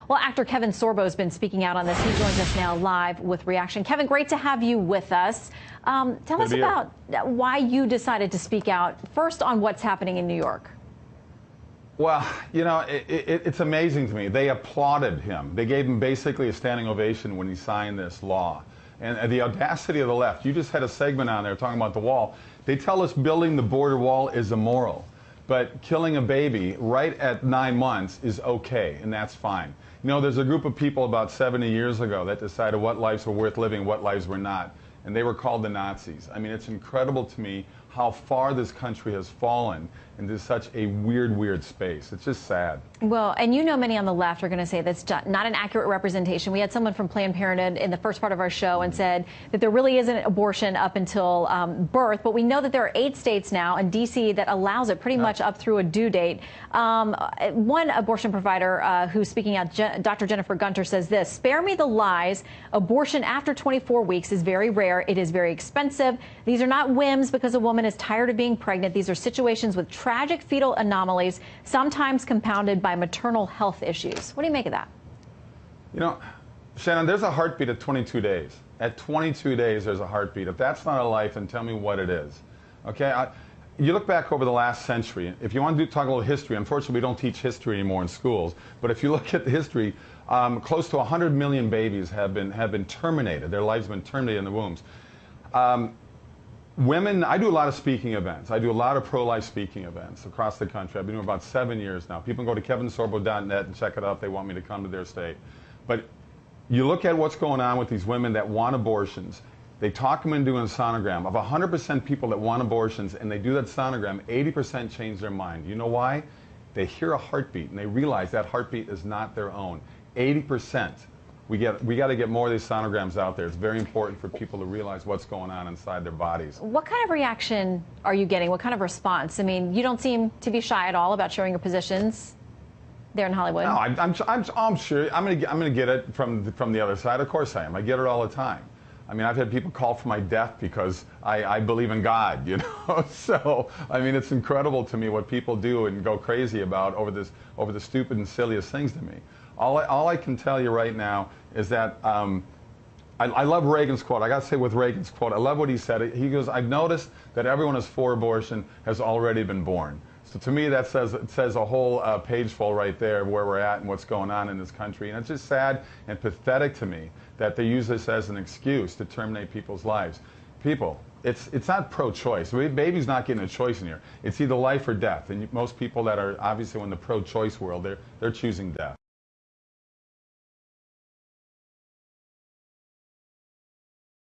Well, actor Kevin Sorbo has been speaking out on this. He joins us now live with reaction. Kevin, great to have you with us. Tell us about why you decided to speak out first on what's happening in New York. Well, you know, it's amazing to me. They applauded him. They gave him basically a standing ovation when he signed this law. And the audacity of the left. You just had a segment on there talking about the wall. They tell us building the border wall is immoral. But killing a baby right at 9 months is okay, and that's fine. You know, there's a group of people about 70 years ago that decided what lives were worth living, what lives were not. And they were called the Nazis. I mean, it's incredible to me how far this country has fallen into such a weird space. It's just sad. Well, and you know many on the left are going to say that's not an accurate representation. We had someone from Planned Parenthood in the first part of our show and said that there really isn't abortion up until birth, but we know that there are 8 states now in D.C. that allows it pretty much up through a due date. One abortion provider who's speaking out, Dr. Jennifer Gunter, says this: "Spare me the lies. Abortion after 24 weeks is very rare. It is very expensive. These are not whims because a woman is tired of being pregnant. These are situations with tragic fetal anomalies, sometimes compounded by maternal health issues." What do you make of that? You know, Shannon, there's a heartbeat at 22 days. At 22 days, there's a heartbeat. If that's not a life, then tell me what it is. Okay? You look back over the last century. If you want to talk a little history, unfortunately, we don't teach history anymore in schools. But if you look at the history, close to 100 million babies have been terminated. Their lives have been terminated in the wombs. Women, I do a lot of speaking events. I do a lot of pro-life speaking events across the country. I've been doing about 7 years now. People can go to kevinsorbo.net and check it out if they want me to come to their state. But you look at what's going on with these women that want abortions. They talk them into doing a sonogram. Of 100% people that want abortions and they do that sonogram, 80% change their mind. You know why? They hear a heartbeat and they realize that heartbeat is not their own. 80%. We got to get more of these sonograms out there. It's very important for people to realize what's going on inside their bodies. What kind of reaction are you getting? What kind of response? I mean, you don't seem to be shy at all about sharing your positions there in Hollywood. No, I'm sure. I'm gonna get it from the other side. Of course I am. I get it all the time. I mean, I've had people call for my death because I believe in God, you know. So, I mean, it's incredible to me what people do and go crazy about over the stupid and silliest things to me. All I can tell you right now is that I love Reagan's quote. I got to say with Reagan's quote, I love what he said. He goes, "I've noticed that everyone who's for abortion has already been born." So to me, that says a whole page full right there of where we're at and what's going on in this country. And it's just sad and pathetic to me that they use this as an excuse to terminate people's lives. People, it's not pro-choice. Baby's not getting a choice in here. It's either life or death. And most people that are obviously in the pro-choice world, they're choosing death.